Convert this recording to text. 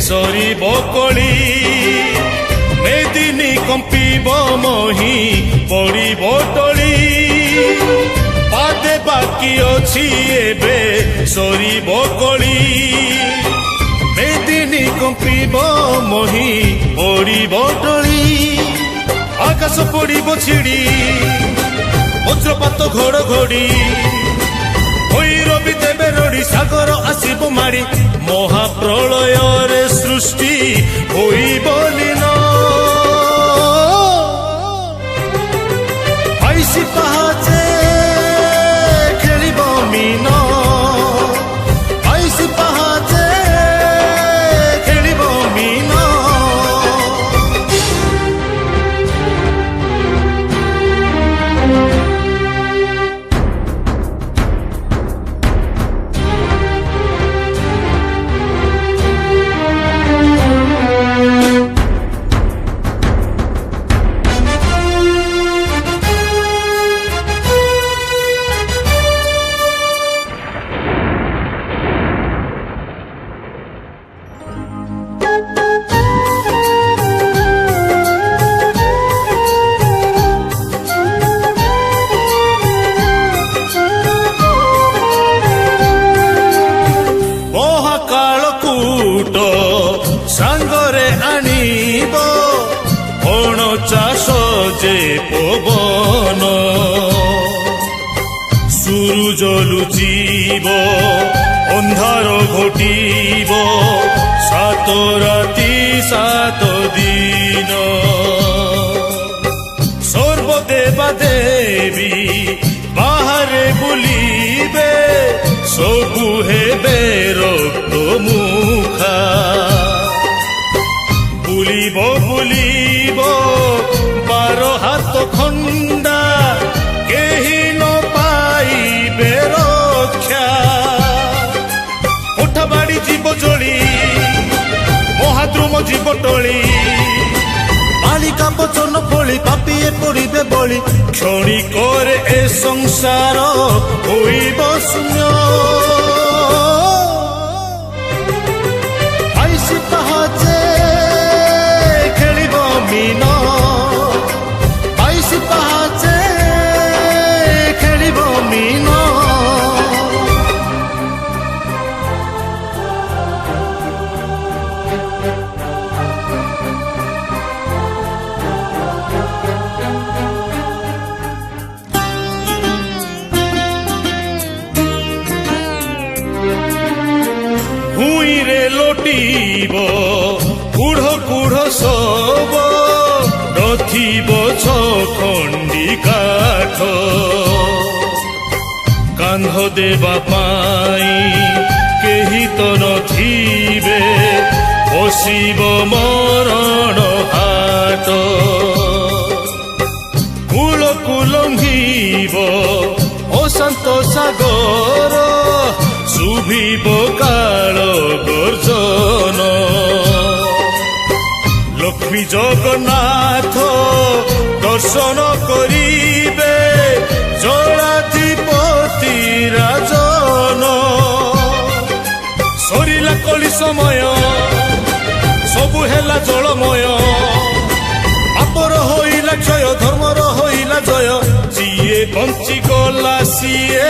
সরিব কলি মেদিনী কম্পিব মহি পড়িব টলি পাদে বাকি অছি এবে সরিব কলি মেদিনী কম্পিব মহি পড়িব টলি আকাশ পড়িব ছিড়ি বজ্রপাত ঘড়ঘড়ি ভৈরবী দেবে রড়ি সাগর আসিব মাড়ি মহাপ্রলয়রে সৃষ্টি হইব লীন আইসি পাহাচে খেলিব মিন আইসি পাহাচে খেলিব মিন সাঙ্গরে আনিব বণ চাষ যে পবন সূরজ লুচিব অন্ধার ঘটিব সাত রাতি সাত দিন সর্বদেবা দেবী বাহারে বুলিবে সবু হেবে রক্ত মুখা বুলিব বুলিব বার হাত খণ্ডা কেহি ন পাইবে রক্ষা ওঠা বাড়ি জীব জଳି মহাদ্রুম জীব টଳି বালিকা বচন ফলি পাপিয়ে পড়িবে বলি ক্ষণি করে এ সংসার হইব শূন্য আইসি পাহাচে খেলিব মিন আইসি পাহাচে খেলিব মিন ভূইরে লোটিব কুঢ় কুঢ় সব নথিব খণ্ডি কাঠ কান্ধ দেবা পাই কেহি তো নথিবে বসিব মরণ হাট কূল কুলঙ্ঘিব অশান্ত সাগর শুভিব কাল গর্জন লক্ষ্মী জগন্নাথ দর্শন করিবে জলাধিপতি রাজন সরিলা কলি সময় সবু হেলা জলময় আপর হইলা ক্ষয় ধর্মর হইলা জয় যিয়ে বঞ্চি গলা সিয়ে